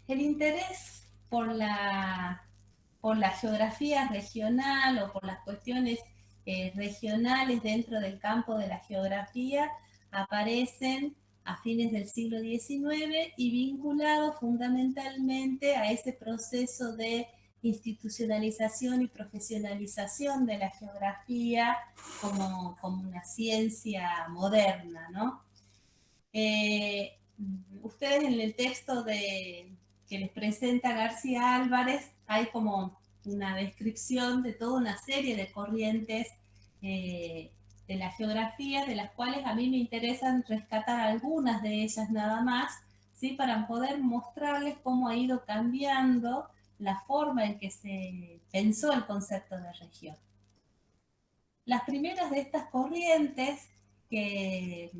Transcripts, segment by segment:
El interés por la geografía regional o por las cuestiones regionales dentro del campo de la geografía aparecen a fines del siglo XIX y vinculados fundamentalmente a ese proceso de institucionalización y profesionalización de la geografía como una ciencia moderna, ¿no? Eh, Ustedes en el texto que les presenta García Álvarez hay como una descripción de toda una serie de corrientes eh, de la geografía, de las cuales a mí me interesan rescatar algunas de ellas nada más, ¿sí? Para poder mostrarles cómo ha ido cambiando la forma en que se pensó el concepto de región. Las primeras de estas corrientes que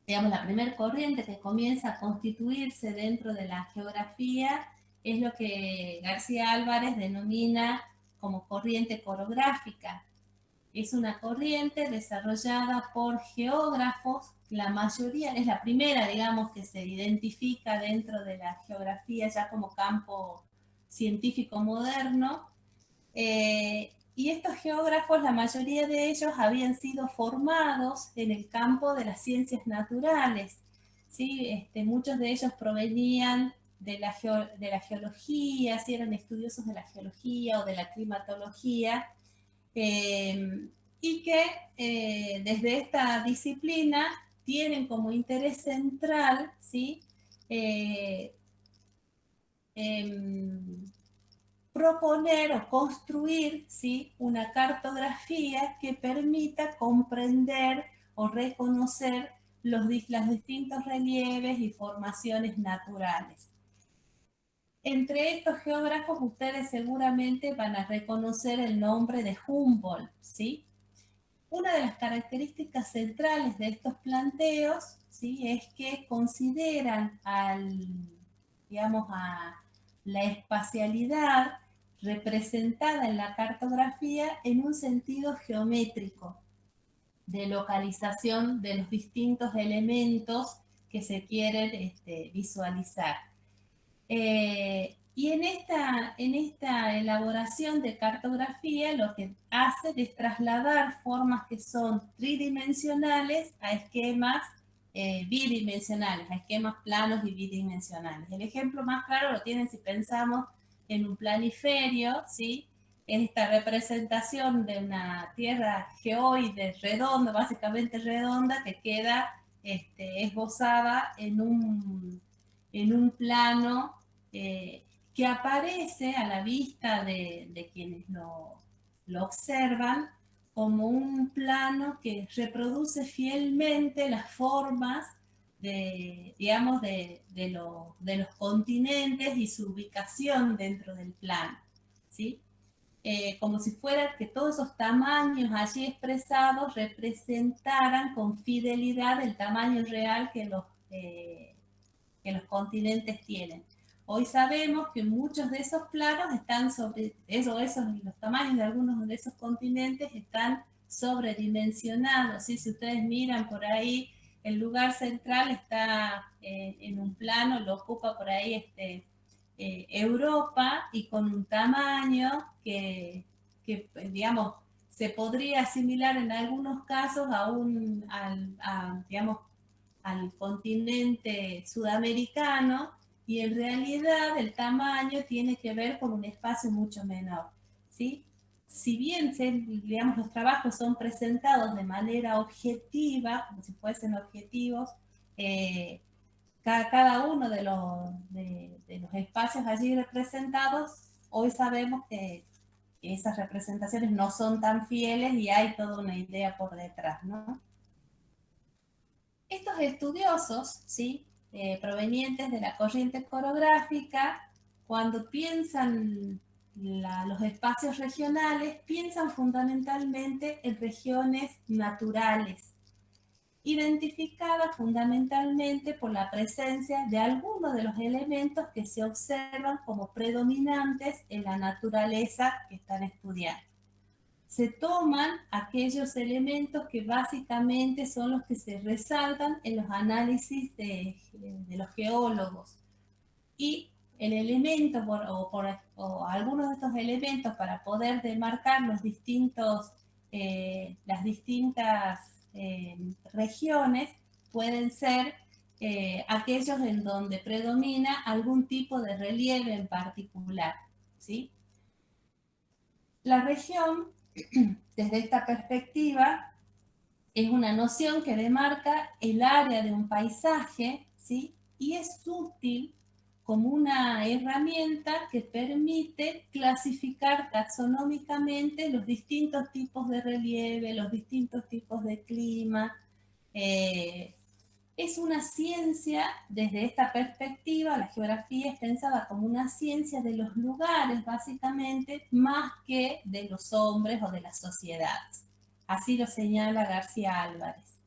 digamos, la primera corriente que comienza a constituirse dentro de la geografía es lo que García Álvarez denomina como corriente corográfica. Es una corriente desarrollada por geógrafos, la mayoría, es la primera, digamos, que se identifica dentro de la geografía ya como campo científico moderno, y estos geógrafos, la mayoría de ellos habían sido formados en el campo de las ciencias naturales, ¿sí? Muchos de ellos provenían de la geología, si eran estudiosos de la geología o de la climatología, eh, y que desde esta disciplina tienen como interés central, ¿sí? Eh, em, proponer o construir, ¿sí? Una cartografía que permita comprender o reconocer los distintos relieves y formaciones naturales. Entre estos geógrafos ustedes seguramente van a reconocer el nombre de Humboldt, ¿sí? Una de las características centrales de estos planteos, ¿sí? Es que consideran digamos, a la espacialidad representada en la cartografía en un sentido geométrico, de localización de los distintos elementos que se quieren visualizar. Y en esta elaboración de cartografía lo que hace es trasladar formas que son tridimensionales a esquemas bidimensionales, a esquemas planos y bidimensionales. El ejemplo más claro lo tienen si pensamos en un planiferio, ¿sí? Esta representación de una tierra geoide redonda, básicamente redonda, que queda esbozada en un plano que aparece a la vista de quienes lo observan como un plano que reproduce fielmente las formas digamos, de los continentes y su ubicación dentro del plano, ¿sí? Como si fuera que todos esos tamaños allí expresados representaran con fidelidad el tamaño real que los continentes tienen. Hoy sabemos que muchos de esos planos están los tamaños de algunos de esos continentes están sobredimensionados, ¿sí? Si ustedes miran por ahí, el lugar central está en un plano, lo ocupa por ahí Europa y con un tamaño que digamos, se podría asimilar en algunos casos digamos, al continente sudamericano y en realidad el tamaño tiene que ver con un espacio mucho menor, ¿sí? Si bien digamos, los trabajos son presentados de manera objetiva, como si fuesen objetivos, eh, cada uno de los espacios allí representados, hoy sabemos que esas representaciones no son tan fieles y hay toda una idea por detrás, ¿no? Estos estudiosos, ¿sí? Provenientes de la corriente coreográfica, cuando piensan los espacios regionales, piensan fundamentalmente en regiones naturales, identificadas fundamentalmente por la presencia de algunos de los elementos que se observan como predominantes en la naturaleza que están estudiando. Se toman aquellos elementos que básicamente son los que se resaltan en los análisis de los geólogos y el elemento o algunos de estos elementos para poder demarcar los distintos, las distintas regiones pueden ser aquellos en donde predomina algún tipo de relieve en particular, ¿sí? La región, desde esta perspectiva, es una noción que demarca el área de un paisaje, ¿sí? Y es útil como una herramienta que permite clasificar taxonómicamente los distintos tipos de relieve, los distintos tipos de clima. Es una ciencia, desde esta perspectiva, la geografía es pensada como una ciencia de los lugares, básicamente, más que de los hombres o de las sociedades. Así lo señala García Álvarez.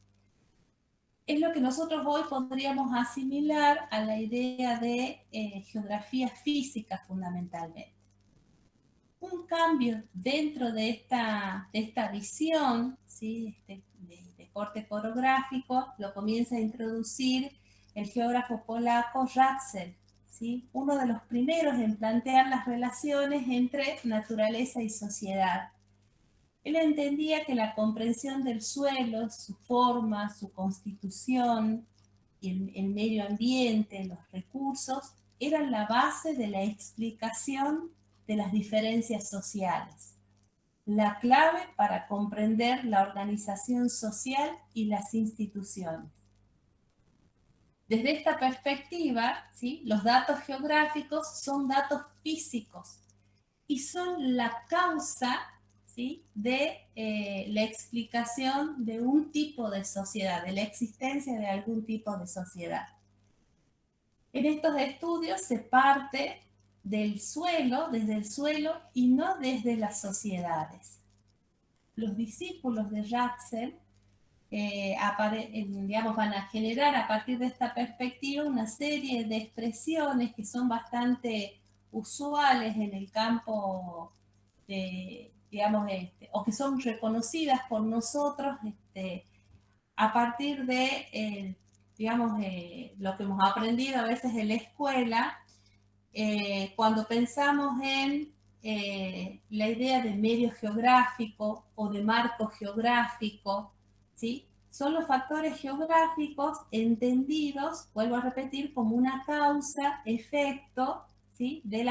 Es lo que nosotros hoy podríamos asimilar a la idea de geografía física fundamentalmente. Un cambio dentro de esta visión, ¿sí? de corte coreográfico lo comienza a introducir el geógrafo polaco Ratzel, ¿sí? Uno de los primeros en plantear las relaciones entre naturaleza y sociedad. Él entendía que la comprensión del suelo, su forma, su constitución, el medio ambiente, los recursos, eran la base de la explicación de las diferencias sociales, la clave para comprender la organización social y las instituciones. Desde esta perspectiva, ¿sí? Los datos geográficos son datos físicos y son la causa, ¿sí? de la explicación de un tipo de sociedad, de la existencia de algún tipo de sociedad. En estos estudios se parte del suelo, desde el suelo y no desde las sociedades. Los discípulos de Ratzel digamos, van a generar a partir de esta perspectiva una serie de expresiones que son bastante usuales en el campo digamos, o que son reconocidas por nosotros a partir de, digamos, lo que hemos aprendido a veces en la escuela, cuando pensamos en la idea de medio geográfico o de marco geográfico, ¿sí? Son los factores geográficos entendidos, vuelvo a repetir, como una causa, efecto, ¿sí? de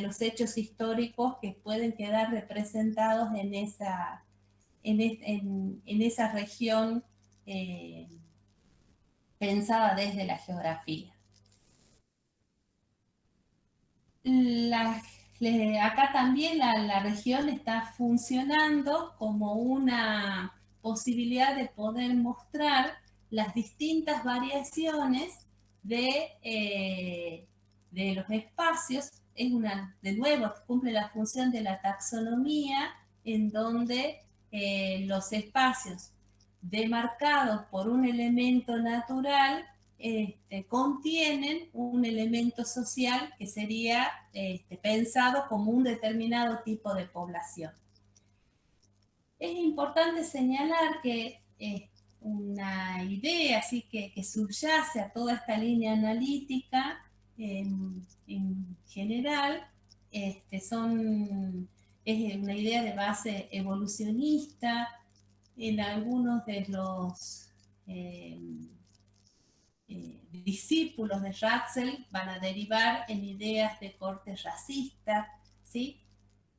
los hechos históricos que pueden quedar representados en esa región pensada desde la geografía. Acá también la región está funcionando como una posibilidad de poder mostrar las distintas variaciones de los espacios. De nuevo, cumple la función de la taxonomía, en donde los espacios demarcados por un elemento natural contienen un elemento social que sería pensado como un determinado tipo de población. Es importante señalar que una idea así que subyace a toda esta línea analítica en general es una idea de base evolucionista. En algunos de los discípulos de Ratzel van a derivar en ideas de corte racista, ¿sí?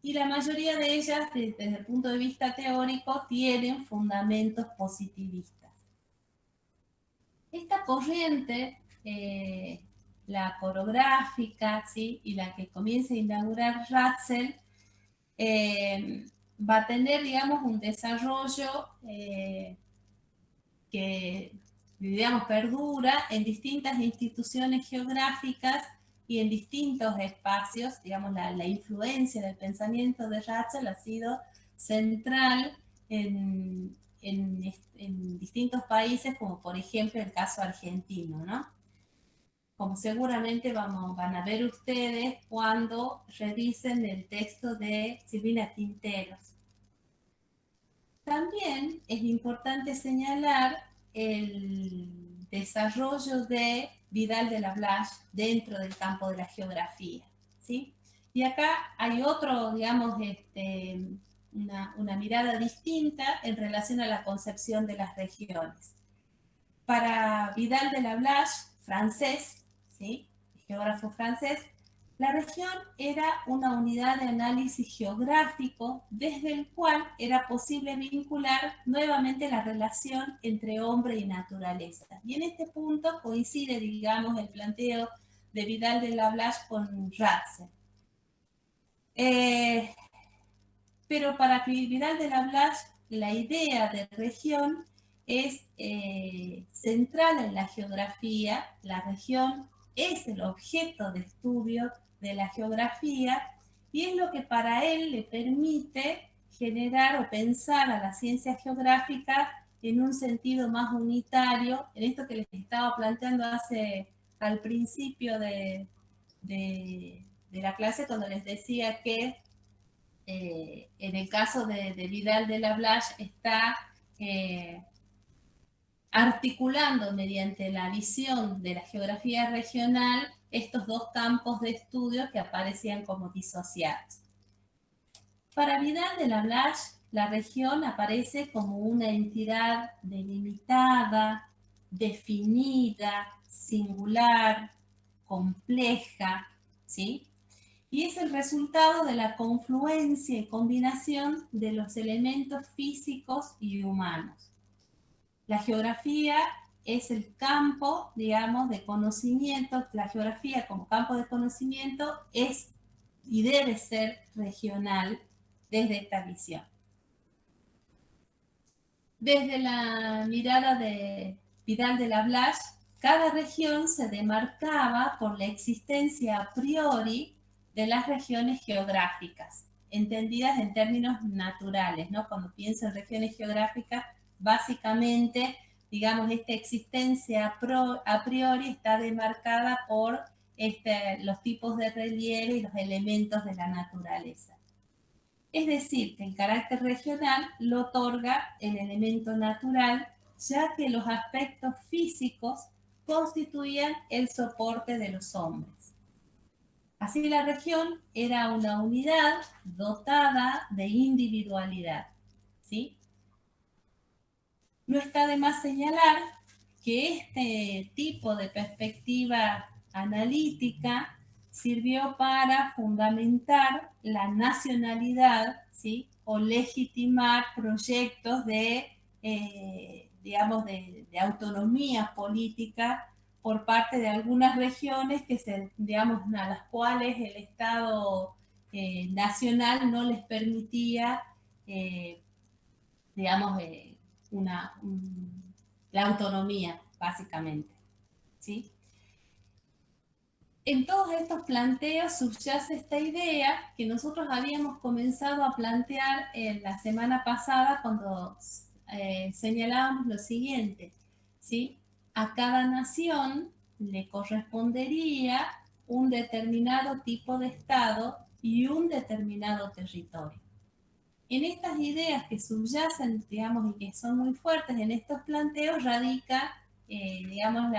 Y la mayoría de ellas, desde el punto de vista teórico, tienen fundamentos positivistas. Esta corriente, la coreográfica, ¿sí? Y la que comienza a inaugurar Ratzel, va a tener, digamos, un desarrollo que, digamos, perdura en distintas instituciones geográficas y en distintos espacios. Digamos, la influencia del pensamiento de Ratzel ha sido central en distintos países, como por ejemplo el caso argentino, ¿no? Como seguramente van a ver ustedes cuando revisen el texto de Silvina Quinteros. También es importante señalar desarrollo de Vidal de la Blache dentro del campo de la geografía, ¿sí? Y acá hay otro, digamos, una mirada distinta en relación a la concepción de las regiones. Para Vidal de la Blache, francés, ¿sí? Geógrafo francés, la región era una unidad de análisis geográfico desde el cual era posible vincular nuevamente la relación entre hombre y naturaleza. Y en este punto coincide, digamos, el planteo de Vidal de la Blache con Ratze. Pero para Vidal de la Blache, la idea de región es central en la geografía. La región es el objeto de estudio de la geografía y es lo que para él le permite generar o pensar a la ciencia geográfica en un sentido más unitario, en esto que les estaba planteando al principio de la clase, cuando les decía que en el caso de Vidal de la Blache está articulando mediante la visión de la geografía regional estos dos campos de estudio que aparecían como disociados. Para Vidal de la Blache, la región aparece como una entidad delimitada, definida, singular, compleja, ¿sí? Y es el resultado de la confluencia y combinación de los elementos físicos y humanos. La geografía es el campo, digamos, de conocimiento. La geografía como campo de conocimiento es y debe ser regional desde esta visión. Desde la mirada de Vidal de la Blache, cada región se demarcaba por la existencia a priori de las regiones geográficas, entendidas en términos naturales, ¿no? Cuando pienso en regiones geográficas, básicamente, digamos, esta existencia a priori está demarcada por los tipos de relieve y los elementos de la naturaleza. Es decir, que el carácter regional lo otorga el elemento natural, ya que los aspectos físicos constituían el soporte de los hombres. Así la región era una unidad dotada de individualidad, ¿sí? No está de más señalar que este tipo de perspectiva analítica sirvió para fundamentar la nacionalidad, ¿sí? O legitimar proyectos digamos, de autonomía política por parte de algunas regiones digamos, a las cuales el Estado nacional no les permitía, digamos, la autonomía, básicamente, ¿sí? En todos estos planteos subyace esta idea que nosotros habíamos comenzado a plantear la semana pasada cuando señalábamos lo siguiente, ¿sí? A cada nación le correspondería un determinado tipo de Estado y un determinado territorio. En estas ideas que subyacen, digamos, y que son muy fuertes en estos planteos, digamos,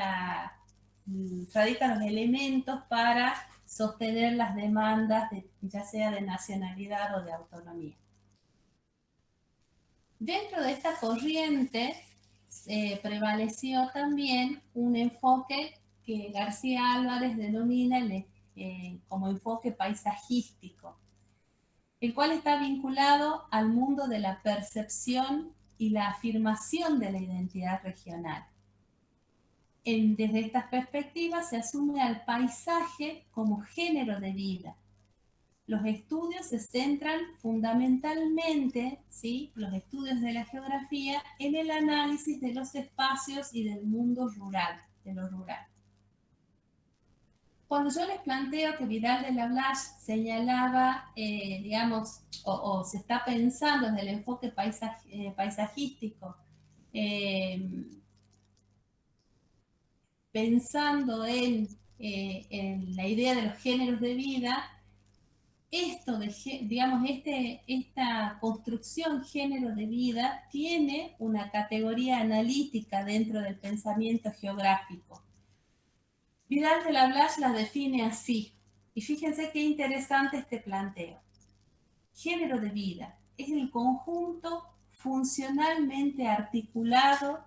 radican los elementos para sostener las demandas, ya sea de nacionalidad o de autonomía. Dentro de esta corriente prevaleció también un enfoque que García Álvarez denomina como enfoque paisajístico, el cual está vinculado al mundo de la percepción y la afirmación de la identidad regional. Desde estas perspectivas se asume al paisaje como género de vida. Los estudios se centran fundamentalmente, ¿sí? Los estudios de la geografía, en el análisis de los espacios y del mundo rural, de lo rural. Cuando yo les planteo que Vidal de la Blache señalaba, digamos, o se está pensando desde el enfoque paisajístico, pensando en la idea de los géneros de vida, esto digamos, esta construcción género de vida tiene una categoría analítica dentro del pensamiento geográfico. Vidal de la Blas la define así, y fíjense qué interesante este planteo. Género de vida es el conjunto funcionalmente articulado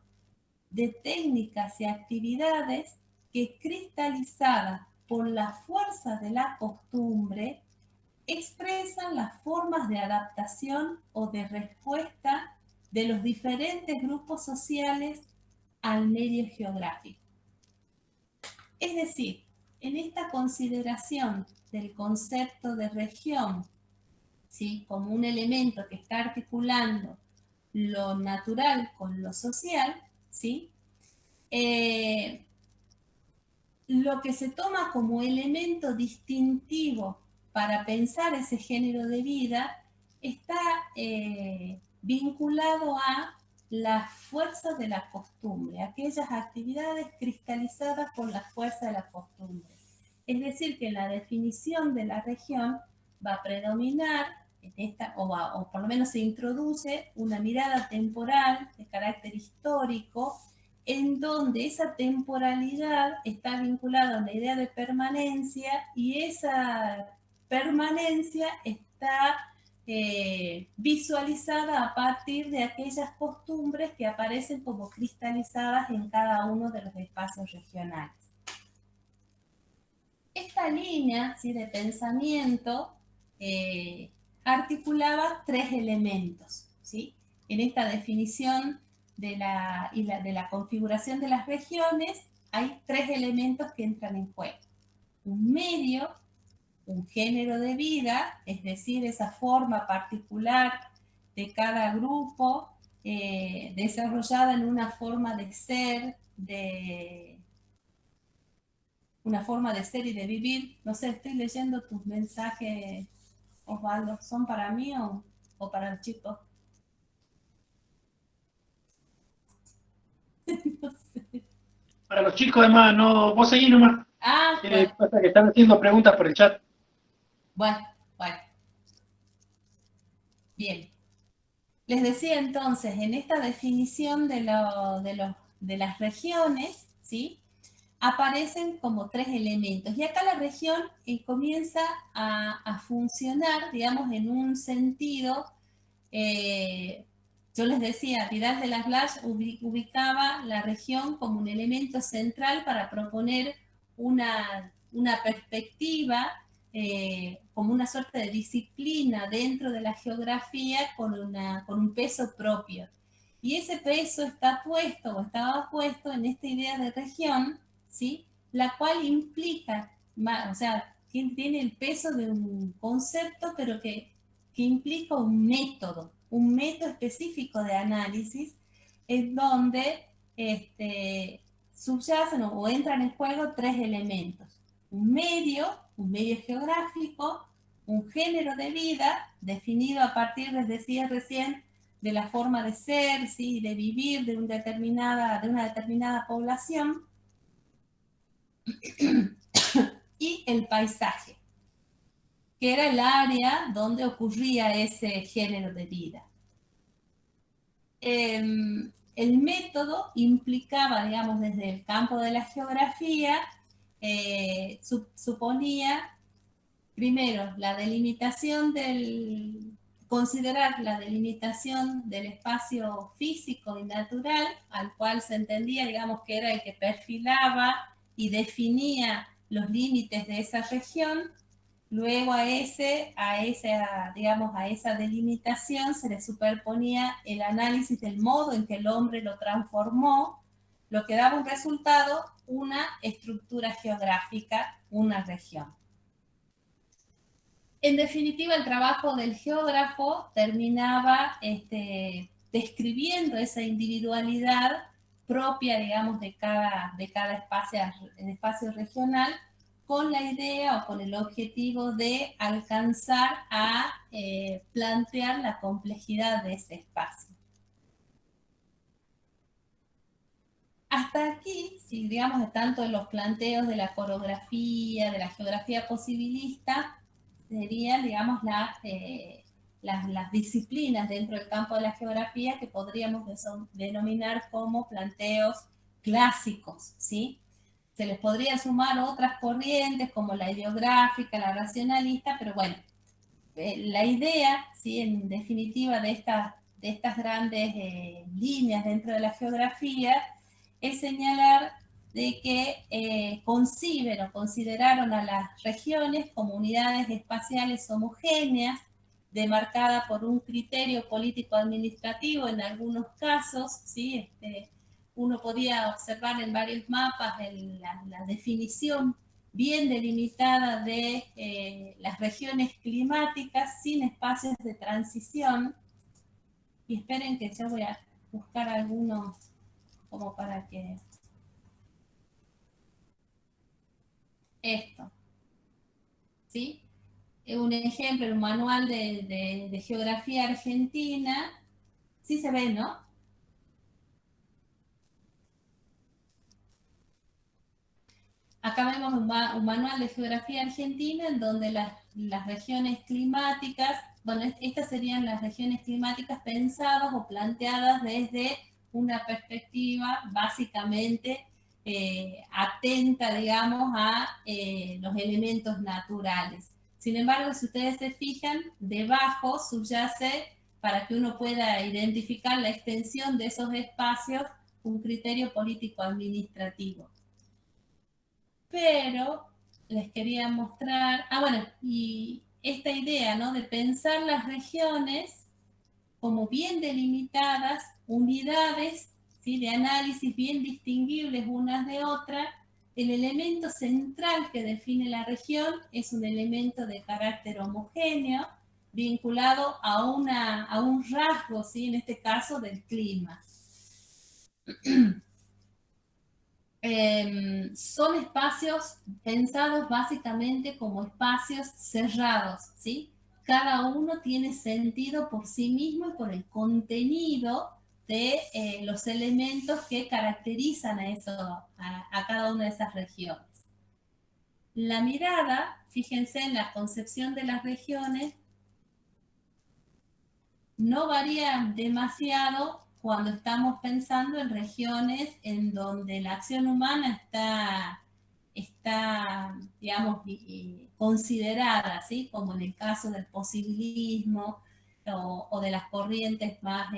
de técnicas y actividades que cristalizadas por la fuerza de la costumbre expresan las formas de adaptación o de respuesta de los diferentes grupos sociales al medio geográfico. Es decir, en esta consideración del concepto de región, ¿sí?, como un elemento que está articulando lo natural con lo social, ¿sí?, lo que se toma como elemento distintivo para pensar ese género de vida está vinculado a la fuerza de la costumbre, aquellas actividades cristalizadas por la fuerza de la costumbre. Es decir, que la definición de la región va a predominar en esta, o por lo menos se introduce una mirada temporal de carácter histórico, en donde esa temporalidad está vinculada a una idea de permanencia y esa permanencia está visualizada a partir de aquellas costumbres que aparecen como cristalizadas en cada uno de los espacios regionales. Esta línea, ¿sí?, de pensamiento articulaba tres elementos, ¿sí? En esta definición de la configuración de las regiones hay tres elementos que entran en juego. Un medio, un género de vida, es decir, esa forma particular de cada grupo desarrollada en una forma de ser, una forma de ser y de vivir. No sé, estoy leyendo tus mensajes, Osvaldo. ¿Son para mí o para el chico? No sé. Para los chicos, además, no, vos seguís nomás. Ah, bueno. Pasa que están haciendo preguntas por el chat. Bueno. Bien. Les decía entonces, en esta definición de las regiones, ¿sí?, aparecen como tres elementos. Y acá la región comienza a funcionar, digamos, en un sentido. Yo les decía, Vidal de las Blas ubicaba la región como un elemento central para proponer una perspectiva, como una suerte de disciplina dentro de la geografía con un peso propio. Y ese peso está puesto o estaba puesto en esta idea de región, ¿sí?, la cual implica, o sea, tiene el peso de un concepto, pero que implica un método específico de análisis, en donde subyacen o entran en juego tres elementos. Un medio geográfico, un género de vida, definido a partir, les decía recién, de la forma de ser, ¿sí?, de vivir de una determinada población, y el paisaje, que era el área donde ocurría ese género de vida. El método implicaba, digamos, desde el campo de la geografía, suponía, primero, considerar la delimitación del espacio físico y natural, al cual se entendía, digamos, que era el que perfilaba y definía los límites de esa región. Luego a esa delimitación se le superponía el análisis del modo en que el hombre lo transformó, lo que daba un resultado, una estructura geográfica, una región. En definitiva, el trabajo del geógrafo terminaba describiendo esa individualidad propia, digamos, de cada espacio regional, con la idea o con el objetivo de alcanzar a plantear la complejidad de ese espacio. Hasta aquí, si digamos, tanto en los planteos de la coreografía, de la geografía posibilista, serían, digamos, las disciplinas dentro del campo de la geografía que podríamos denominar como planteos clásicos, ¿sí? Se les podría sumar otras corrientes como la ideográfica, la racionalista, pero bueno, la idea, ¿sí? En definitiva, de estas grandes líneas dentro de la geografía es señalar de que conciben o consideraron a las regiones como unidades espaciales homogéneas, demarcadas por un criterio político-administrativo en algunos casos, ¿sí? Uno podía observar en varios mapas la definición bien delimitada de las regiones climáticas sin espacios de transición. Y esperen que yo voy a buscar algunos como para que esto, ¿sí? Un ejemplo, un manual de geografía argentina, sí se ve, ¿no? Acá vemos un manual de geografía argentina en donde las regiones climáticas, bueno, estas serían las regiones climáticas pensadas o planteadas desde una perspectiva básicamente atenta, digamos, a los elementos naturales. Sin embargo, si ustedes se fijan, debajo subyace, para que uno pueda identificar la extensión de esos espacios, un criterio político-administrativo. Pero les quería mostrar, bueno, y esta idea, ¿no? De pensar las regiones como bien delimitadas, unidades, ¿sí? De análisis bien distinguibles unas de otras. El elemento central que define la región es un elemento de carácter homogéneo, vinculado a un rasgo, ¿sí? En este caso del clima. Son espacios pensados básicamente como espacios cerrados, ¿sí? Cada uno tiene sentido por sí mismo y por el contenido de los elementos que caracterizan a cada una de esas regiones. La mirada, fíjense en la concepción de las regiones, no varía demasiado cuando estamos pensando en regiones en donde la acción humana está digamos, considerada, ¿sí? Como en el caso del posibilismo o de las corrientes más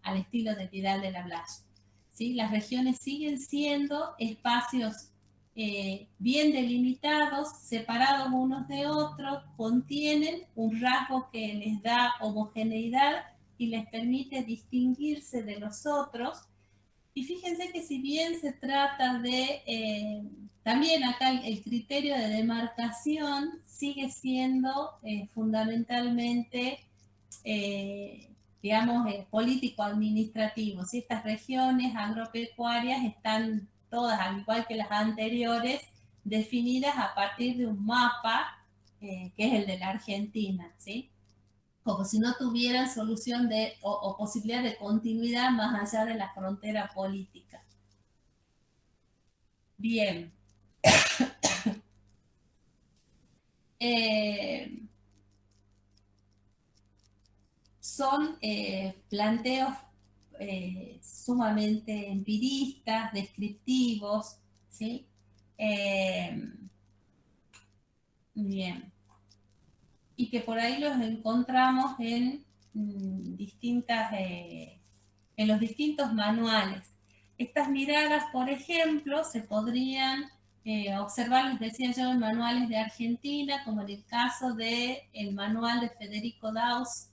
al estilo de Vidal de la Blas. ¿Sí? Las regiones siguen siendo espacios bien delimitados, separados unos de otros, contienen un rasgo que les da homogeneidad y les permite distinguirse de los otros. Y fíjense que si bien se trata también acá el criterio de demarcación sigue siendo fundamentalmente, digamos, político-administrativo. ¿Sí? Estas regiones agropecuarias están todas, al igual que las anteriores, definidas a partir de un mapa, que es el de la Argentina, ¿sí? Como si no tuvieran solución o posibilidad de continuidad más allá de la frontera política. Bien. Son planteos sumamente empiristas, descriptivos, ¿sí? Bien. Y que por ahí los encontramos en en los distintos manuales. Estas miradas, por ejemplo, se podrían observar, les decía yo, en manuales de Argentina, como en el caso del manual de Federico Daus,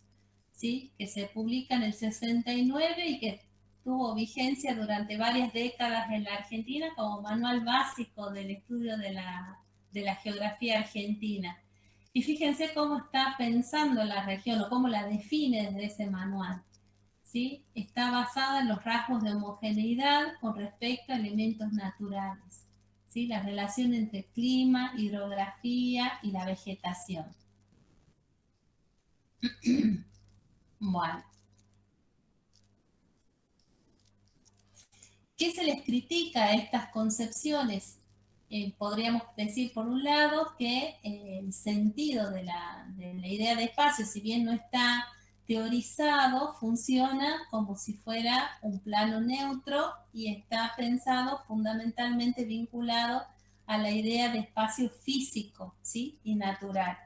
¿sí? Que se publica en el 69 y que tuvo vigencia durante varias décadas en la Argentina como manual básico del estudio de la geografía argentina. Y fíjense cómo está pensando la región o cómo la define desde ese manual. ¿Sí? Está basada en los rasgos de homogeneidad con respecto a elementos naturales. ¿Sí? La relación entre clima, hidrografía y la vegetación. Bueno. ¿Qué se les critica a estas concepciones? podríamos decir por un lado que el sentido de la idea de espacio, si bien no está teorizado, funciona como si fuera un plano neutro y está pensado fundamentalmente vinculado a la idea de espacio físico, ¿sí? Y natural.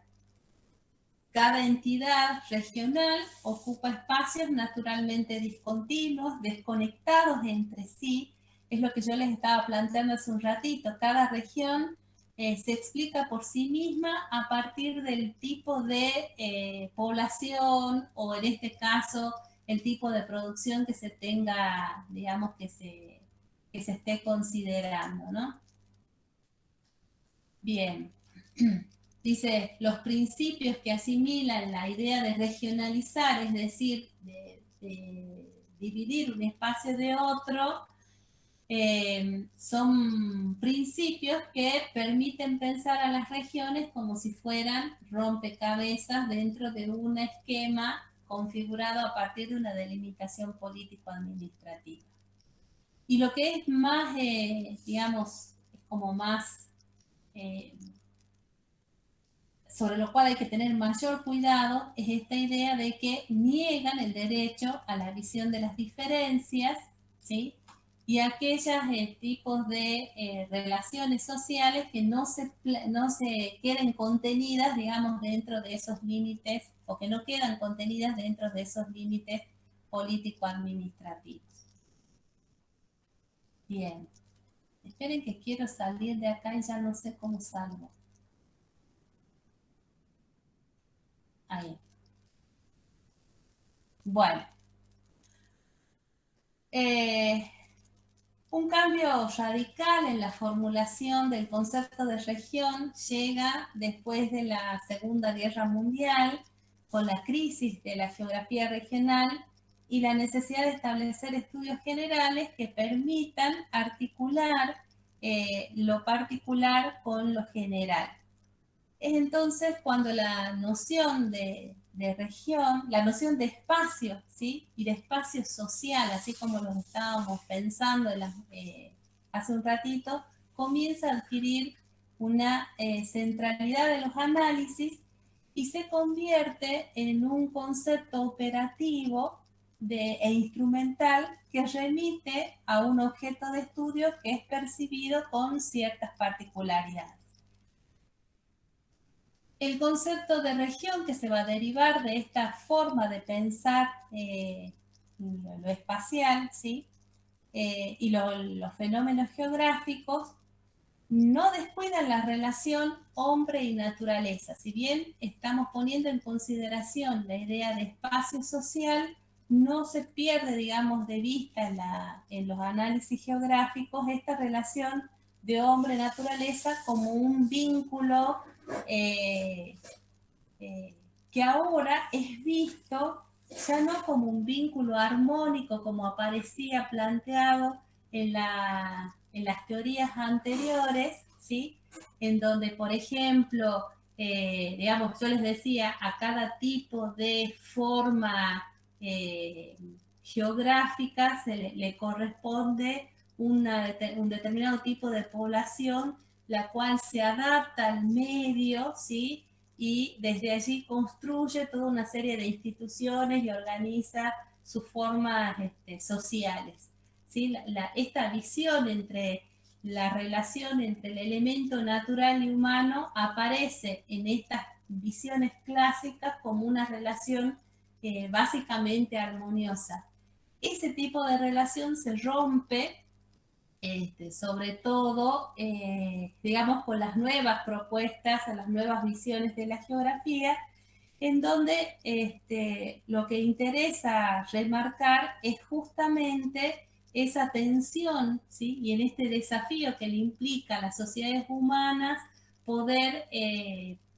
Cada entidad regional ocupa espacios naturalmente discontinuos, desconectados entre sí. Es lo que yo les estaba planteando hace un ratito. Cada región se explica por sí misma a partir del tipo de población o en este caso el tipo de producción que se tenga, digamos, que se esté considerando, ¿no? Bien. Dice, los principios que asimilan la idea de regionalizar, es decir, de dividir un espacio de otro, son principios que permiten pensar a las regiones como si fueran rompecabezas dentro de un esquema configurado a partir de una delimitación político-administrativa. Y lo que es más, digamos, es como más... sobre lo cual hay que tener mayor cuidado, es esta idea de que niegan el derecho a la visión de las diferencias, ¿sí? Y aquellos tipos de relaciones sociales que no se queden contenidas, digamos, dentro de esos límites, o que no quedan contenidas dentro de esos límites político-administrativos. Bien. Esperen que quiero salir de acá y ya no sé cómo salgo. Ahí. Bueno. Un cambio radical en la formulación del concepto de región llega después de la Segunda Guerra Mundial, con la crisis de la geografía regional y la necesidad de establecer estudios generales que permitan articular lo particular con lo general. Es entonces cuando la noción de región, la noción de espacio, ¿sí? Y de espacio social, así como lo estábamos pensando hace un ratito, comienza a adquirir una centralidad de los análisis y se convierte en un concepto operativo e instrumental que remite a un objeto de estudio que es percibido con ciertas particularidades. El concepto de región que se va a derivar de esta forma de pensar lo espacial, ¿sí? Y los fenómenos geográficos no descuidan la relación hombre y naturaleza. Si bien estamos poniendo en consideración la idea de espacio social, no se pierde, digamos, de vista en los análisis geográficos esta relación de hombre-naturaleza como un vínculo eh, que ahora es visto ya no como un vínculo armónico como aparecía planteado en las teorías anteriores, ¿sí? En donde, por ejemplo, digamos, yo les decía, a cada tipo de forma geográfica le corresponde un determinado tipo de población, la cual se adapta al medio, ¿sí? Y desde allí construye toda una serie de instituciones y organiza sus formas sociales. ¿Sí? Esta visión entre la relación entre el elemento natural y humano aparece en estas visiones clásicas como una relación básicamente armoniosa. Ese tipo de relación se rompe sobre todo, digamos, con las nuevas propuestas, a las nuevas visiones de la geografía, en donde lo que interesa remarcar es justamente esa tensión, ¿sí? Y en este desafío que le implica a las sociedades humanas poder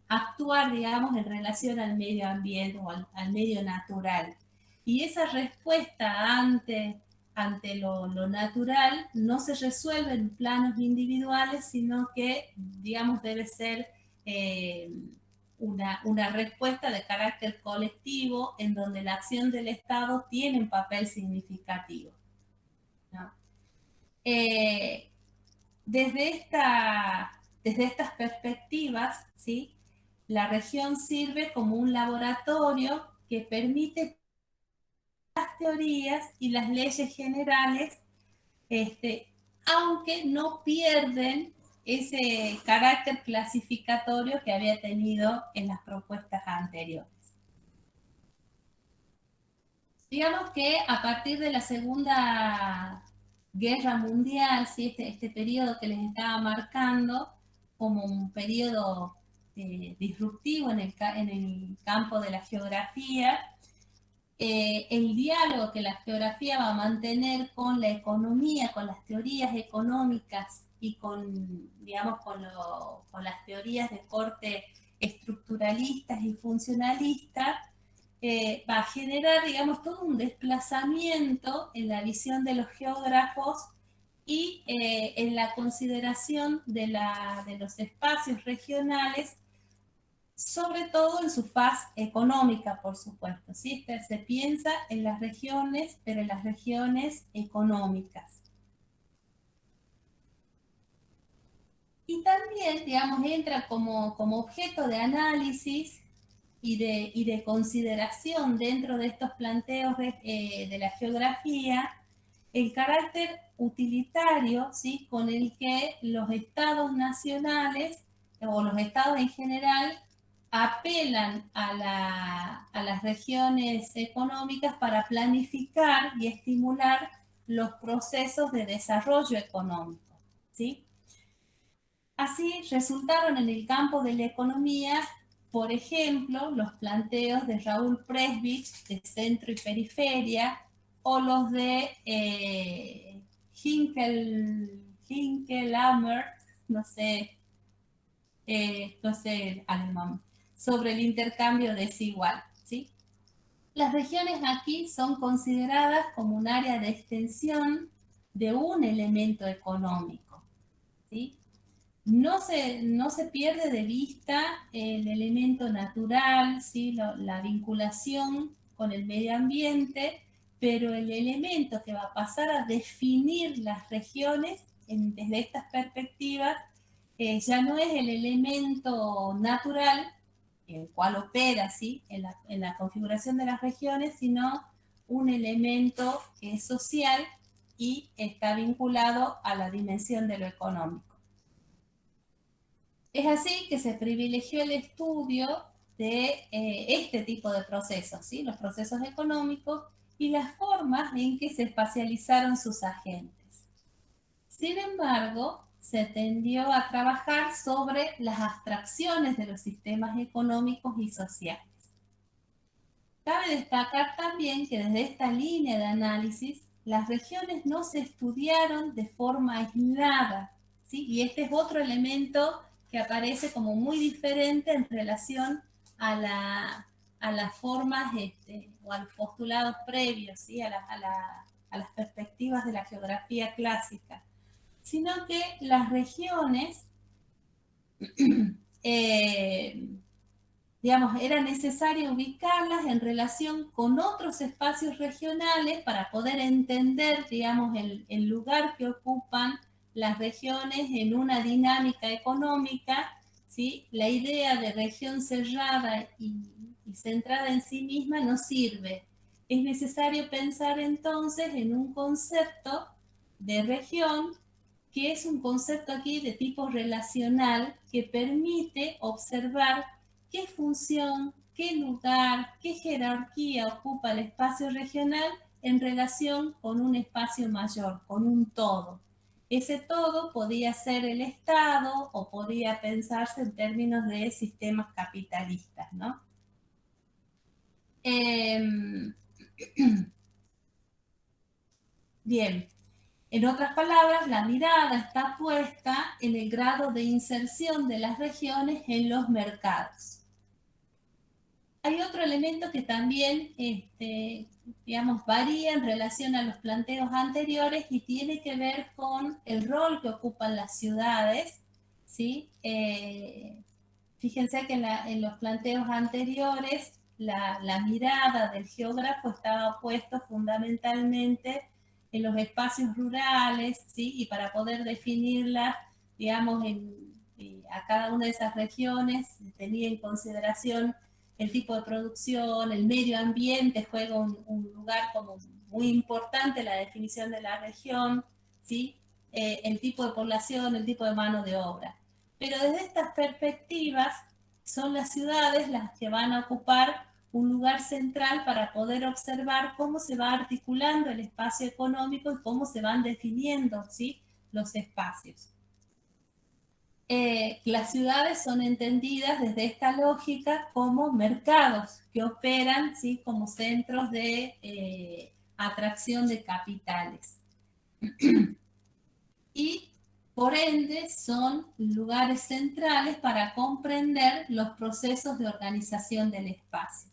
actuar, digamos, en relación al medio ambiente o al medio natural. Y esa respuesta ante lo natural no se resuelve en planos individuales, sino que, digamos, debe ser una respuesta de carácter colectivo en donde la acción del Estado tiene un papel significativo, ¿no? desde estas perspectivas, ¿sí? La región sirve como un laboratorio que permite las teorías y las leyes generales, aunque no pierden ese carácter clasificatorio que había tenido en las propuestas anteriores. Digamos que a partir de la Segunda Guerra Mundial, ¿sí? este periodo que les estaba marcando como un periodo disruptivo en el campo de la geografía, el diálogo que la geografía va a mantener con la economía, con las teorías económicas y con, digamos, con las teorías de corte estructuralistas y funcionalistas, va a generar, digamos, todo un desplazamiento en la visión de los geógrafos y en la consideración de los espacios regionales, sobre todo en su faz económica, por supuesto. ¿Sí? Se piensa en las regiones, pero en las regiones económicas. Y también, digamos, entra como objeto de análisis y de consideración dentro de estos planteos de la geografía el carácter utilitario, ¿sí? Con el que los estados nacionales o los estados en general apelan a las regiones económicas para planificar y estimular los procesos de desarrollo económico, ¿sí? Así resultaron en el campo de la economía, por ejemplo, los planteos de Raúl Presbich de centro y periferia, o los de Hinkelhammer, no sé alemán, sobre el intercambio desigual, ¿sí? Las regiones aquí son consideradas como un área de extensión de un elemento económico, ¿sí? No se pierde de vista el elemento natural, ¿sí? La vinculación con el medio ambiente, pero el elemento que va a pasar a definir las regiones desde estas perspectivas ya no es el elemento natural, el cual opera, ¿sí? en la configuración de las regiones, sino un elemento social y está vinculado a la dimensión de lo económico. Es así que se privilegió el estudio de este tipo de procesos, ¿sí? Los procesos económicos y las formas en que se espacializaron sus agentes. Sin embargo, se tendió a trabajar sobre las abstracciones de los sistemas económicos y sociales. Cabe destacar también que desde esta línea de análisis, las regiones no se estudiaron de forma aislada, ¿sí? Y este es otro elemento que aparece como muy diferente en relación a las formas o a los postulados previos, ¿sí? a las perspectivas de la geografía clásica, sino que las regiones digamos, era necesario ubicarlas en relación con otros espacios regionales para poder entender, digamos, el lugar que ocupan las regiones en una dinámica económica, ¿sí? La idea de región cerrada y centrada en sí misma no sirve. Es necesario pensar entonces en un concepto de región que es un concepto aquí de tipo relacional que permite observar qué función, qué lugar, qué jerarquía ocupa el espacio regional en relación con un espacio mayor, con un todo. Ese todo podía ser el Estado o podía pensarse en términos de sistemas capitalistas, ¿no? Bien, en otras palabras, la mirada está puesta en el grado de inserción de las regiones en los mercados. Hay otro elemento que también, digamos, varía en relación a los planteos anteriores y tiene que ver con el rol que ocupan las ciudades, ¿sí? Fíjense que en los planteos anteriores la mirada del geógrafo estaba puesto fundamentalmente en los espacios rurales, ¿sí? Y para poder definirlas, digamos, a cada una de esas regiones, tenía en consideración el tipo de producción, el medio ambiente juega un lugar como muy importante en la definición de la región, ¿sí? El tipo de población, el tipo de mano de obra. Pero desde estas perspectivas son las ciudades las que van a ocupar un lugar central para poder observar cómo se va articulando el espacio económico y cómo se van definiendo, ¿sí?, los espacios. Las ciudades son entendidas desde esta lógica como mercados que operan, ¿sí?, como centros de atracción de capitales. Y por ende son lugares centrales para comprender los procesos de organización del espacio.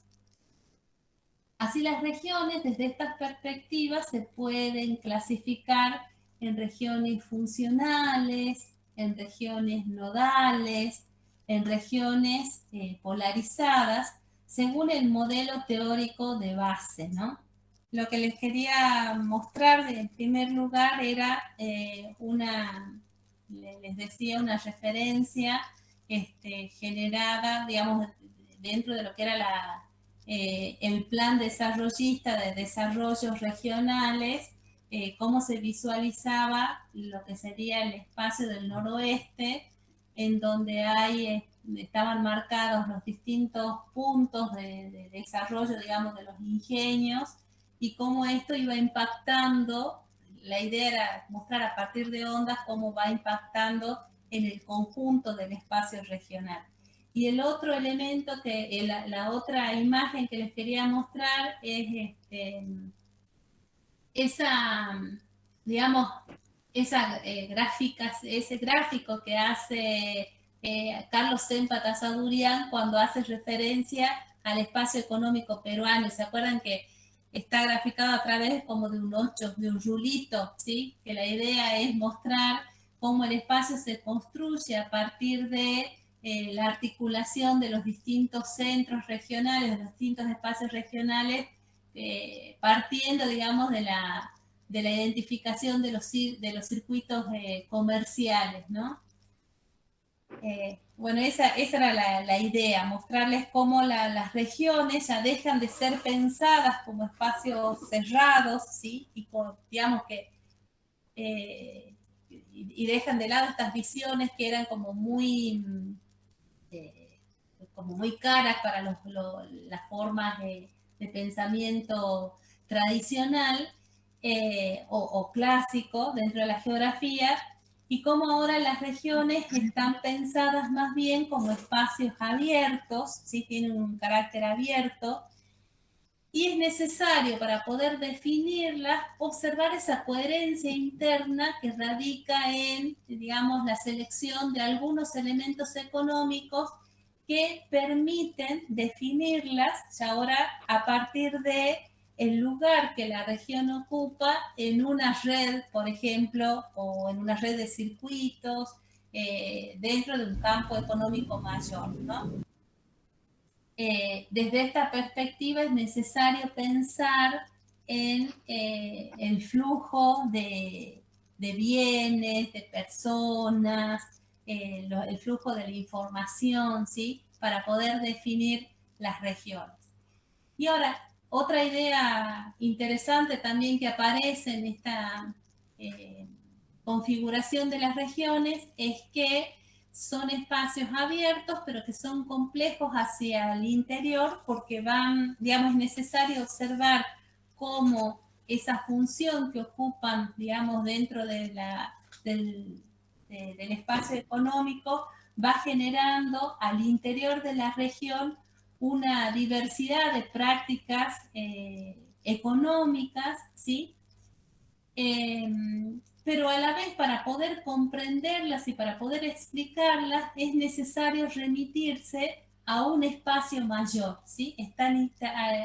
Así las regiones, desde estas perspectivas, se pueden clasificar en regiones funcionales, en regiones nodales, en regiones polarizadas, según el modelo teórico de base, ¿no? Lo que les quería mostrar en primer lugar era les decía, una referencia generada, digamos, dentro de lo que era el plan desarrollista de desarrollos regionales, cómo se visualizaba lo que sería el espacio del noroeste, en donde estaban marcados los distintos puntos de desarrollo, digamos, de los ingenios, y cómo esto iba impactando. La idea era mostrar a partir de ondas cómo va impactando en el conjunto del espacio regional. Y el otro elemento, la otra imagen que les quería mostrar es digamos, ese gráfico que hace Carlos Sempa Tasadurian cuando hace referencia al espacio económico peruano. ¿Se acuerdan que está graficado a través como de un rulito, ¿sí? Que la idea es mostrar cómo el espacio se construye a partir de la articulación de los distintos centros regionales, de los distintos espacios regionales, partiendo, digamos, de la identificación de los circuitos comerciales, ¿no? Bueno, esa era la idea, mostrarles cómo las regiones ya dejan de ser pensadas como espacios cerrados, ¿sí? Y digamos que y dejan de lado estas visiones que eran como muy caras para las formas de pensamiento tradicional o clásico dentro de la geografía, y cómo ahora las regiones están pensadas más bien como espacios abiertos, ¿sí? Tienen un carácter abierto, y es necesario para poder definirlas observar esa coherencia interna que radica en, digamos, la selección de algunos elementos económicos que permiten definirlas ya ahora a partir de el lugar que la región ocupa en una red, por ejemplo, o en una red de circuitos dentro de un campo económico mayor, ¿no? Desde esta perspectiva es necesario pensar en el flujo de bienes, de personas, el flujo de la información, ¿sí? Para poder definir las regiones. Y ahora, otra idea interesante también que aparece en esta configuración de las regiones es que son espacios abiertos, pero que son complejos hacia el interior, porque digamos, es necesario observar cómo esa función que ocupan, digamos, dentro del espacio económico va generando al interior de la región una diversidad de prácticas económicas, ¿sí? Pero a la vez, para poder comprenderlas y para poder explicarlas, es necesario remitirse a un espacio mayor, ¿sí? Están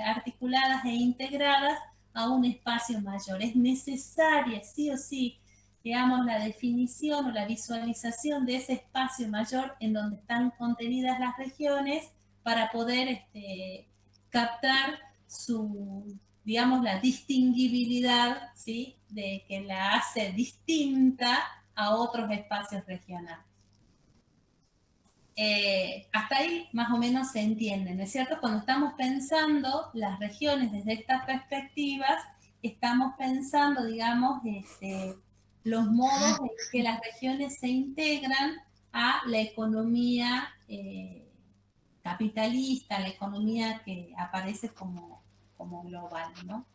articuladas e integradas a un espacio mayor. Es necesaria, sí o sí, digamos, la definición o la visualización de ese espacio mayor en donde están contenidas las regiones para poder captar digamos, la distinguibilidad, ¿sí? De que la hace distinta a otros espacios regionales. Hasta ahí más o menos se entiende, ¿no es cierto? Cuando estamos pensando las regiones desde estas perspectivas, estamos pensando, digamos, los modos en que las regiones se integran a la economía capitalista, la economía que aparece como global, ¿no?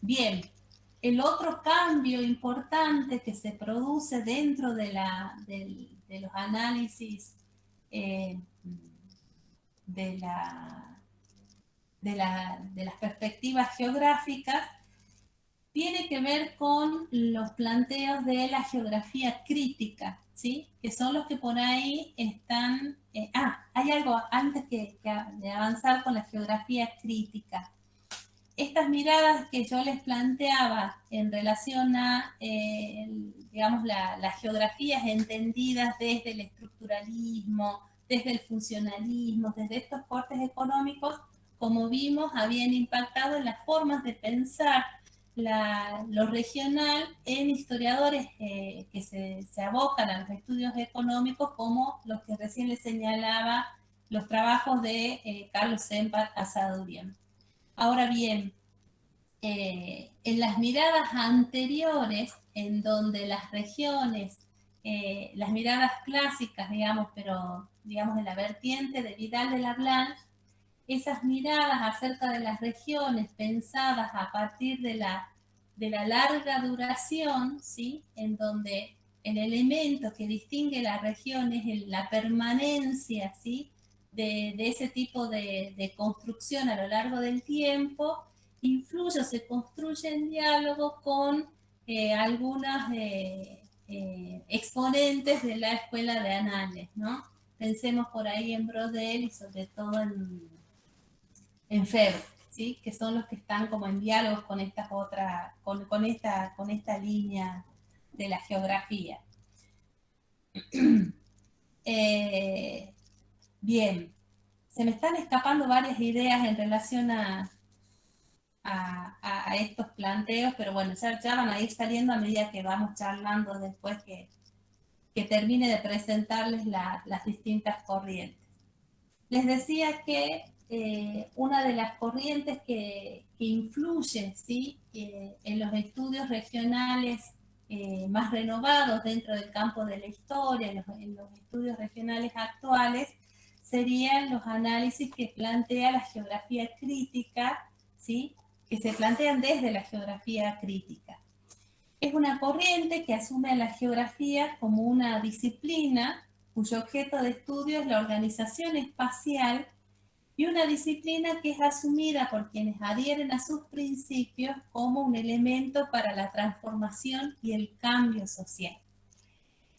Bien, el otro cambio importante que se produce dentro de los análisis de las perspectivas geográficas tiene que ver con los planteos de la geografía crítica, ¿sí? Que son los que por ahí están... hay algo antes de avanzar con la geografía crítica. Estas miradas que yo les planteaba en relación a, digamos, las geografías entendidas desde el estructuralismo, desde el funcionalismo, desde estos cortes económicos, como vimos, habían impactado en las formas de pensar lo regional en historiadores que se abocan a los estudios económicos, como los que recién les señalaba, los trabajos de Carlos Semper Asadurian. Ahora bien, en las miradas anteriores, en donde las regiones, las miradas clásicas, digamos, pero digamos en la vertiente de Vidal de la Blanche, esas miradas acerca de las regiones pensadas a partir de la larga duración, ¿sí? En donde el elemento que distingue la región es la permanencia, ¿sí? de ese tipo de construcción a lo largo del tiempo, influye o se construye en diálogo con algunas exponentes de la escuela de Annales, ¿no? Pensemos por ahí en Brodel y sobre todo en Febvre, ¿sí? Que son los que están como en diálogo con estas otras, con esta línea de la geografía. Bien, se me están escapando varias ideas en relación a estos planteos, pero bueno, ya van a ir saliendo a medida que vamos charlando después que termine de presentarles las distintas corrientes. Les decía que una de las corrientes que influye, ¿sí? En los estudios regionales más renovados dentro del campo de la historia, en los estudios regionales actuales, serían los análisis que plantea la geografía crítica, ¿sí? Que se plantean desde la geografía crítica. Es una corriente que asume a la geografía como una disciplina cuyo objeto de estudio es la organización espacial y una disciplina que es asumida por quienes adhieren a sus principios como un elemento para la transformación y el cambio social.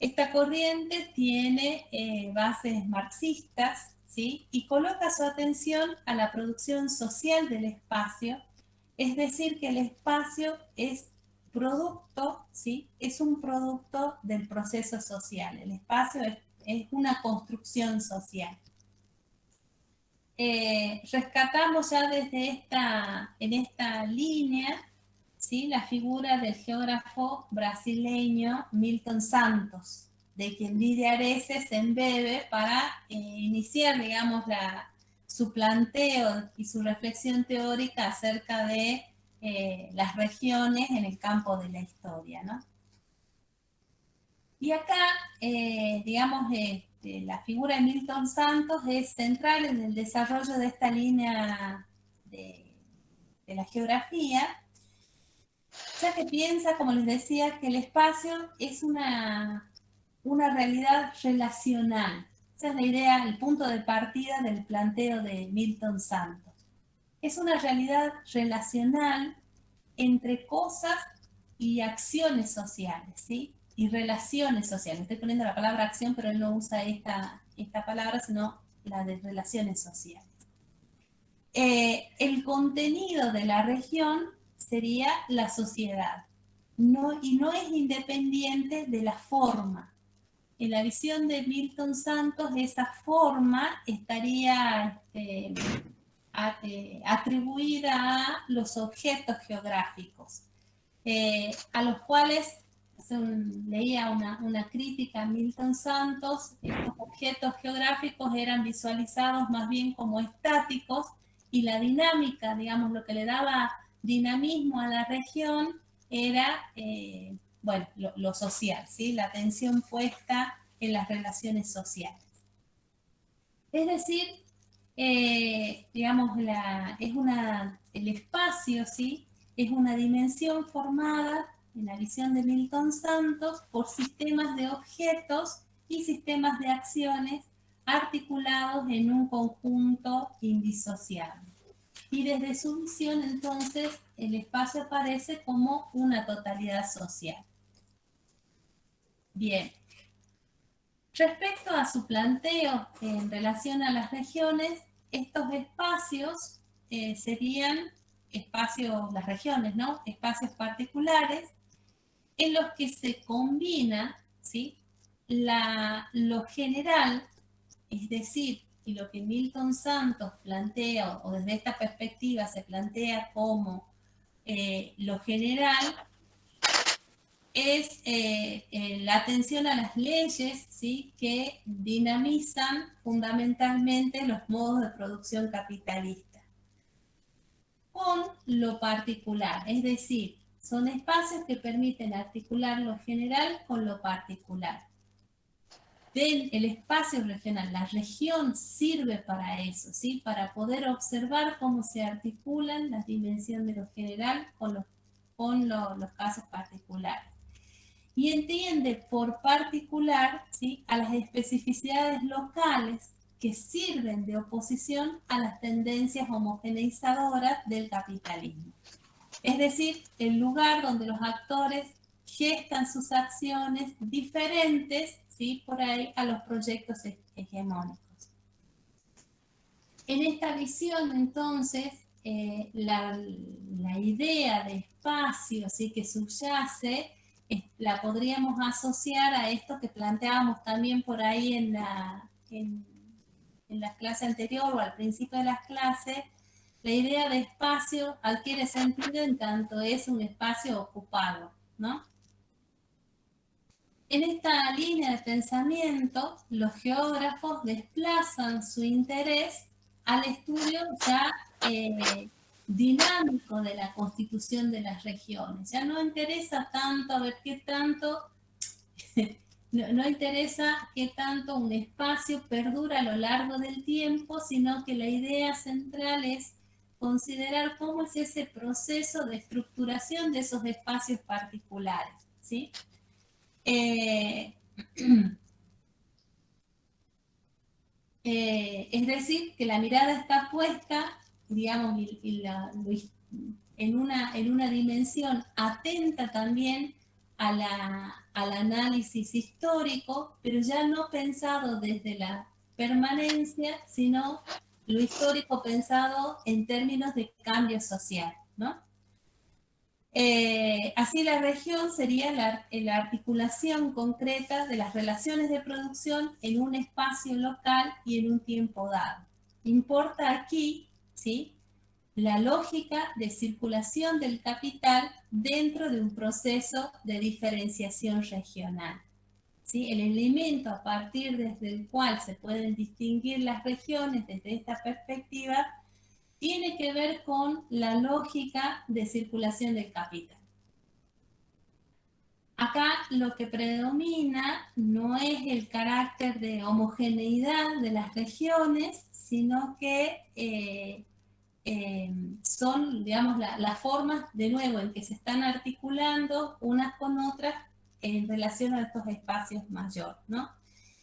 Esta corriente tiene bases marxistas, ¿sí? Y coloca su atención a la producción social del espacio, es decir, que el espacio es producto, ¿sí? Es un producto del proceso social. El espacio es una construcción social. Rescatamos ya en esta línea, ¿sí? La figura del geógrafo brasileño Milton Santos, de quien Lidia Areces se embebe para iniciar, digamos, su planteo y su reflexión teórica acerca de las regiones en el campo de la historia, ¿no? Y acá, digamos, la figura de Milton Santos es central en el desarrollo de esta línea de la geografía, ya que piensa, como les decía, que el espacio es una realidad relacional. Esa es la idea, el punto de partida del planteo de Milton Santos. Es una realidad relacional entre cosas y acciones sociales, ¿sí? Y relaciones sociales. Estoy poniendo la palabra acción, pero él no usa esta palabra, sino la de relaciones sociales. El contenido de la región sería la sociedad, y no es independiente de la forma. en la visión de Milton Santos, esa forma estaría atribuida a los objetos geográficos, a los cuales leía una crítica a Milton Santos. Estos objetos geográficos eran visualizados más bien como estáticos, y la dinámica, digamos, lo que le daba dinamismo a la región era, bueno, lo social, ¿sí? La atención puesta en las relaciones sociales. Es decir, digamos, el espacio, ¿sí? Es una dimensión formada, en la visión de Milton Santos, por sistemas de objetos y sistemas de acciones articulados en un conjunto indisociable. Y desde su visión, entonces, el espacio aparece como una totalidad social. Bien. Respecto a su planteo en relación a las regiones, estos espacios serían espacios, las regiones, ¿no? Espacios particulares en los que se combina, ¿sí? Lo general, es decir, y lo que Milton Santos plantea, o desde esta perspectiva se plantea como lo general, es la atención a las leyes, ¿sí? Que dinamizan fundamentalmente los modos de producción capitalista, con lo particular, es decir, son espacios que permiten articular lo general con lo particular. El espacio regional, la región sirve para eso, ¿sí? Para poder observar cómo se articulan las dimensiones de lo general con los casos particulares. Y entiende por particular, ¿sí? A las especificidades locales que sirven de oposición a las tendencias homogeneizadoras del capitalismo. Es decir, el lugar donde los actores gestan sus acciones diferentes, ¿sí? Por ahí, a los proyectos hegemónicos. En esta visión, entonces, la idea de espacio, ¿sí? Que subyace, la podríamos asociar a esto que planteábamos también por ahí en la clase anterior o al principio de las clases. La idea de espacio adquiere sentido en tanto es un espacio ocupado, ¿no? En esta línea de pensamiento, los geógrafos desplazan su interés al estudio ya dinámico de la constitución de las regiones. Ya no interesa tanto a ver qué tanto, no interesa qué tanto un espacio perdura a lo largo del tiempo, sino que la idea central es considerar cómo es ese proceso de estructuración de esos espacios particulares, ¿sí? Es decir, que la mirada está puesta, digamos, en una dimensión atenta también al análisis histórico, pero ya no pensado desde la permanencia, sino lo histórico pensado en términos de cambio social, ¿no? Así la región sería la articulación concreta de las relaciones de producción en un espacio local y en un tiempo dado. Importa aquí, ¿sí?, la lógica de circulación del capital dentro de un proceso de diferenciación regional, ¿sí? El elemento a partir desde el cual se pueden distinguir las regiones desde esta perspectiva tiene que ver con la lógica de circulación del capital. Acá lo que predomina no es el carácter de homogeneidad de las regiones, sino que son, digamos, las formas, de nuevo, en que se están articulando unas con otras en relación a estos espacios mayores, ¿no?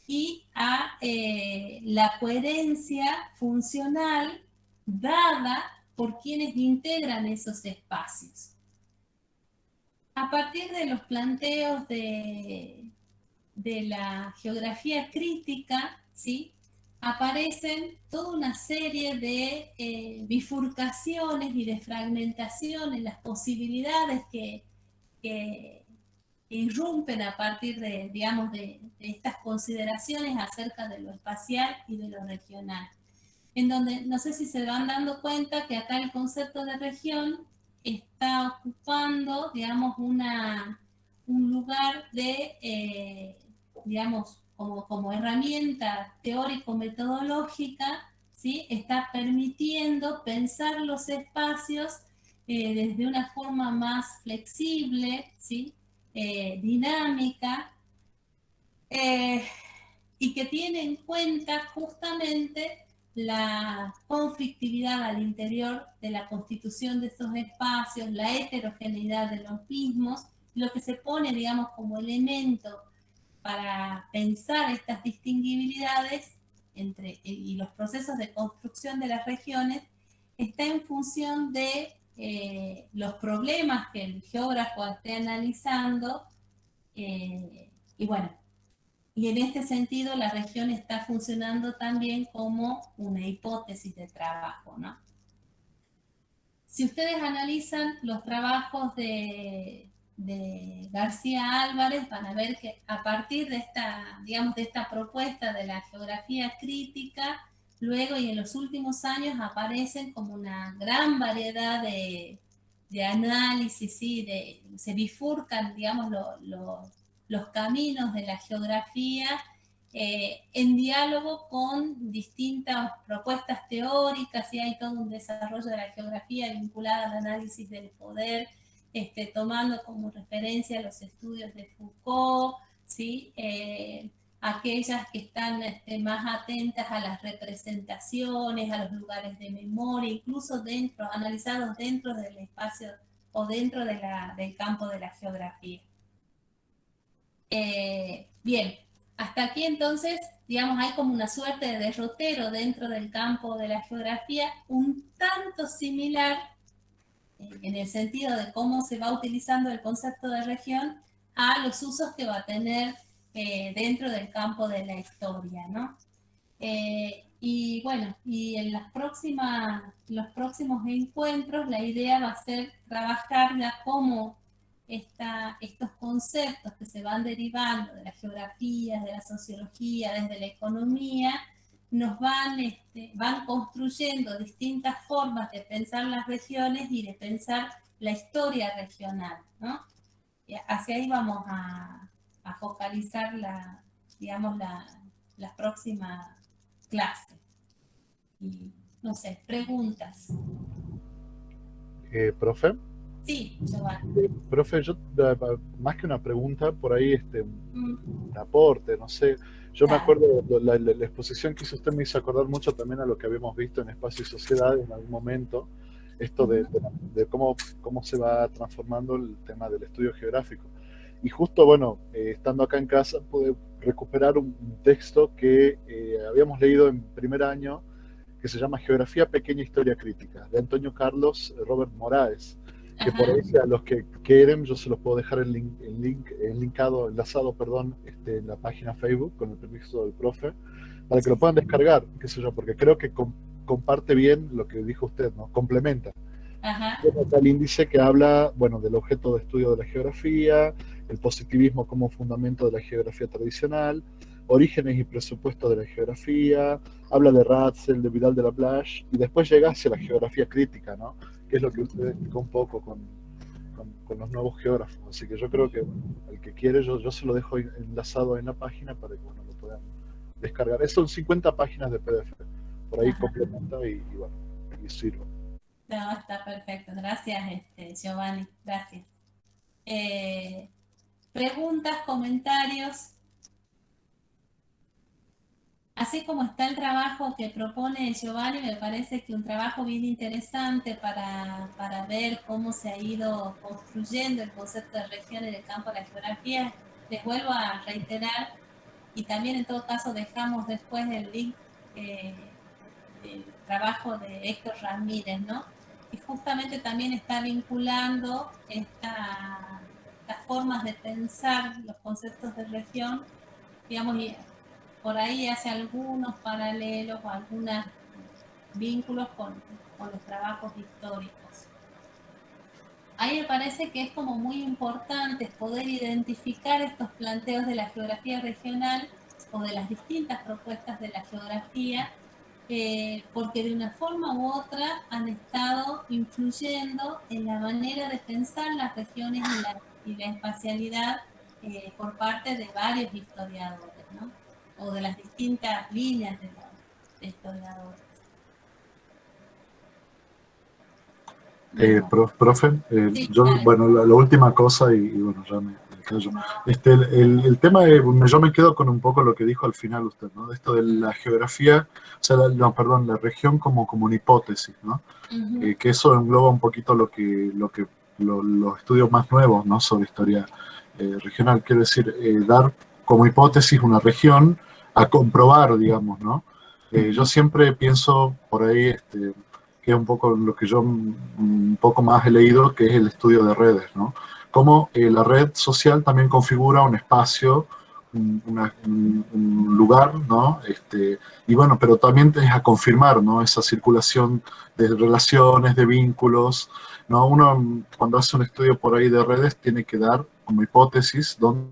Y a la coherencia funcional dada por quienes integran esos espacios. A partir de los planteos de la geografía crítica, ¿sí?, aparecen toda una serie de bifurcaciones y de fragmentación en las posibilidades que irrumpen a partir de, digamos, de estas consideraciones acerca de lo espacial y de lo regional. En donde, no sé si se van dando cuenta que acá el concepto de región está ocupando, digamos, un lugar de, digamos, como herramienta teórico-metodológica, ¿sí? Está permitiendo pensar los espacios desde una forma más flexible, ¿sí? Dinámica, eh, y que tiene en cuenta justamente la conflictividad al interior de la constitución de estos espacios, la heterogeneidad de los mismos, lo que se pone, digamos, como elemento para pensar estas distinguibilidades y los procesos de construcción de las regiones está en función de los problemas que el geógrafo esté analizando, y bueno, y en este sentido la región está funcionando también como una hipótesis de trabajo, ¿no? Si ustedes analizan los trabajos de García Álvarez, van a ver que a partir de esta, digamos, de esta propuesta de la geografía crítica, luego y en los últimos años aparecen como una gran variedad de análisis, ¿sí? Se bifurcan, digamos, los caminos de la geografía en diálogo con distintas propuestas teóricas, y hay todo un desarrollo de la geografía vinculada al análisis del poder, tomando como referencia los estudios de Foucault, ¿sí? Aquellas que están más atentas a las representaciones, a los lugares de memoria, incluso analizados dentro del espacio o dentro del campo de la geografía. Bien, hasta aquí entonces, digamos, hay como una suerte de derrotero dentro del campo de la geografía, un tanto similar en el sentido de cómo se va utilizando el concepto de región a los usos que va a tener dentro del campo de la historia, ¿no? Y bueno, y en los próximos encuentros la idea va a ser trabajar ya cómo estos conceptos que se van derivando de las geografías, de la sociología, desde la economía, nos van construyendo distintas formas de pensar las regiones y de pensar la historia regional, ¿no? Y hacia ahí vamos a focalizar digamos, las próximas clases. Y, no sé, preguntas. Profe. Sí, Giovanni. Profe, yo más que una pregunta, por ahí un aporte, no sé. Yo me acuerdo, la exposición que hizo usted me hizo acordar mucho también a lo que habíamos visto en Espacio y Sociedad en algún momento, esto de cómo se va transformando el tema del estudio geográfico. Y justo, bueno, estando acá en casa, pude recuperar un texto que habíamos leído en primer año, que se llama Geografía Pequeña Historia Crítica, de Antonio Carlos Robert Moraes, que por ahí, a los que quieren, yo se los puedo dejar enlazado, en la página Facebook, con el permiso del profe, para que lo puedan descargar, qué sé yo, porque creo que comparte bien lo que dijo usted, ¿no? Complementa. El índice que habla, bueno, del objeto de estudio de la geografía, el positivismo como fundamento de la geografía tradicional, orígenes y presupuesto de la geografía, habla de Ratzel, de Vidal de la Plage, y después llega hacia la geografía crítica, ¿no? Que es lo que usted explicó un poco con los nuevos geógrafos. Así que yo creo que, bueno, el que quiere, yo se lo dejo enlazado en la página para que, bueno, lo puedan descargar. Son 50 páginas de PDF. Por ahí complementa y bueno, y sirve. No, está perfecto. Gracias, Giovanni. Gracias. Preguntas, comentarios. Así como está el trabajo que propone Giovanni, me parece que un trabajo bien interesante para ver cómo se ha ido construyendo el concepto de región en el campo de la geografía. Les vuelvo a reiterar, y también en todo caso dejamos después el link del trabajo de Héctor Ramírez, ¿no? Y justamente también está vinculando estas formas de pensar los conceptos de región, digamos, y por ahí hace algunos paralelos o algunos vínculos con los trabajos históricos. ahí me parece que es como muy importante poder identificar estos planteos de la geografía regional o de las distintas propuestas de la geografía, porque de una forma u otra han estado influyendo en la manera de pensar las regiones y la espacialidad por parte de varios historiadores, ¿no? O de las distintas líneas de historiadores. Profe, Sí, yo, bueno, la última cosa, y bueno, ya me callo. El tema, yo me quedo con un poco lo que dijo al final usted, ¿no? Esto de la geografía, o sea, no, perdón, la región como una hipótesis, ¿no? Que eso engloba un poquito los estudios más nuevos, ¿no? Sobre historia regional. Quiero decir, dar como hipótesis una región a comprobar, digamos, ¿no? Yo siempre pienso por ahí, que es un poco lo que yo un poco más he leído, que es el estudio de redes, ¿no? Cómo la red social también configura un espacio, un lugar, ¿no? Y bueno, pero también es a confirmar, ¿no? Esa circulación de relaciones, de vínculos, ¿no? Uno cuando hace un estudio por ahí de redes tiene que dar como hipótesis dónde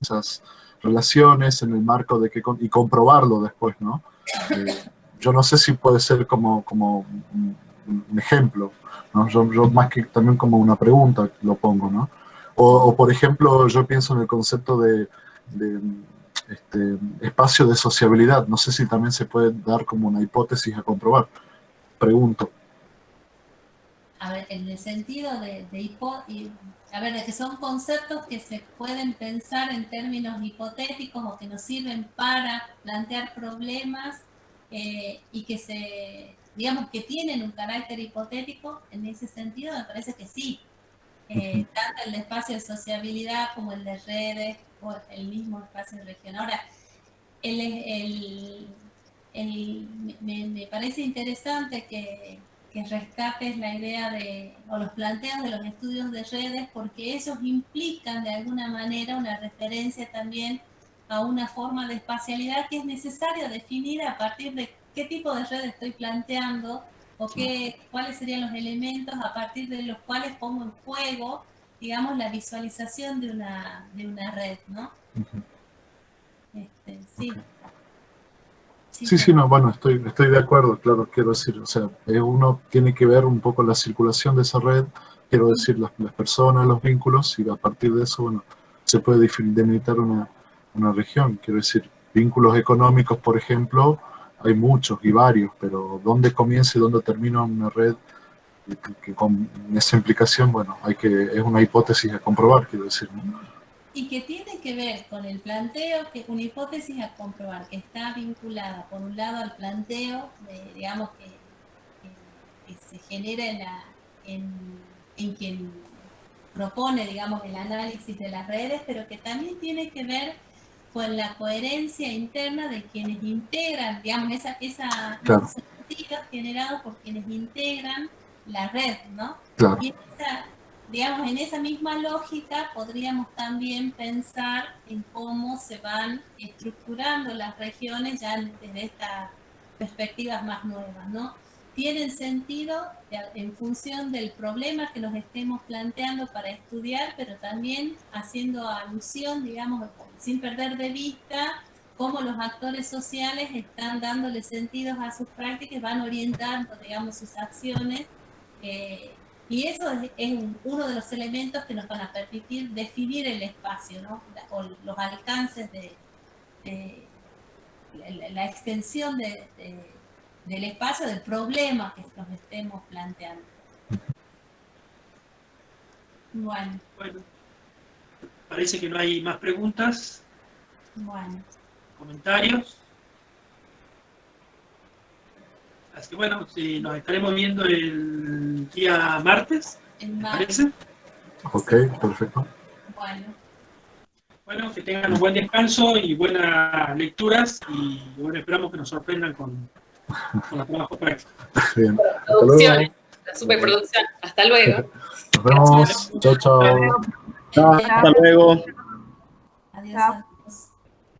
esas relaciones en el marco de y comprobarlo después, ¿no? Yo no sé si puede ser como un ejemplo, ¿no? Yo más que también como una pregunta lo pongo, ¿no? O por ejemplo, yo pienso en el concepto de espacio de sociabilidad. No sé si también se puede dar como una hipótesis a comprobar. Pregunto. A ver, en el sentido de que son conceptos que se pueden pensar en términos hipotéticos o que nos sirven para plantear problemas y que digamos que tienen un carácter hipotético. En ese sentido me parece que sí. Tanto el de espacio de sociabilidad como el de redes o el mismo espacio de región. Ahora, me parece interesante que rescates la idea o los planteos de los estudios de redes, porque esos implican de alguna manera una referencia también a una forma de espacialidad que es necesario definir a partir de qué tipo de red estoy planteando o cuáles serían los elementos a partir de los cuales pongo en juego, digamos, la visualización de una red, ¿no? Sí. Okay. Sí, no, bueno, estoy de acuerdo, claro, quiero decir, o sea, uno tiene que ver un poco la circulación de esa red, quiero decir, las personas, los vínculos, y a partir de eso, bueno, se puede delimitar una región, quiero decir, vínculos económicos, por ejemplo, hay muchos y varios, pero dónde comienza y dónde termina una red que con esa implicación, bueno, es una hipótesis a comprobar, quiero decir, ¿no? Y que tiene que ver con el planteo, que una hipótesis a comprobar, que está vinculada, por un lado, al planteo, digamos, que se genera en quien propone, digamos, el análisis de las redes, pero que también tiene que ver con la coherencia interna de quienes integran, digamos, claro. esos sentidos generados por quienes integran la red, ¿no? Claro. Y digamos, en esa misma lógica podríamos también pensar en cómo se van estructurando las regiones ya desde estas perspectivas más nuevas, ¿no? Tienen sentido en función del problema que nos estemos planteando para estudiar, pero también haciendo alusión, digamos, sin perder de vista cómo los actores sociales están dándole sentidos a sus prácticas, van orientando, digamos, sus acciones. Y eso es uno de los elementos que nos van a permitir definir el espacio, ¿no? O los alcances de la extensión del espacio, del problema que nos estemos planteando. Bueno, parece que no hay más preguntas. Bueno. Comentarios. Así que bueno, nos estaremos viendo el día martes. ¿Me parece? Ok, perfecto. Bueno, que tengan un buen descanso y buenas lecturas y bueno, esperamos que nos sorprendan con los trabajos prácticos. Bien. Producciones, la superproducción. Hasta luego. Nos vemos. Chao, chao. Hasta luego. Adiós.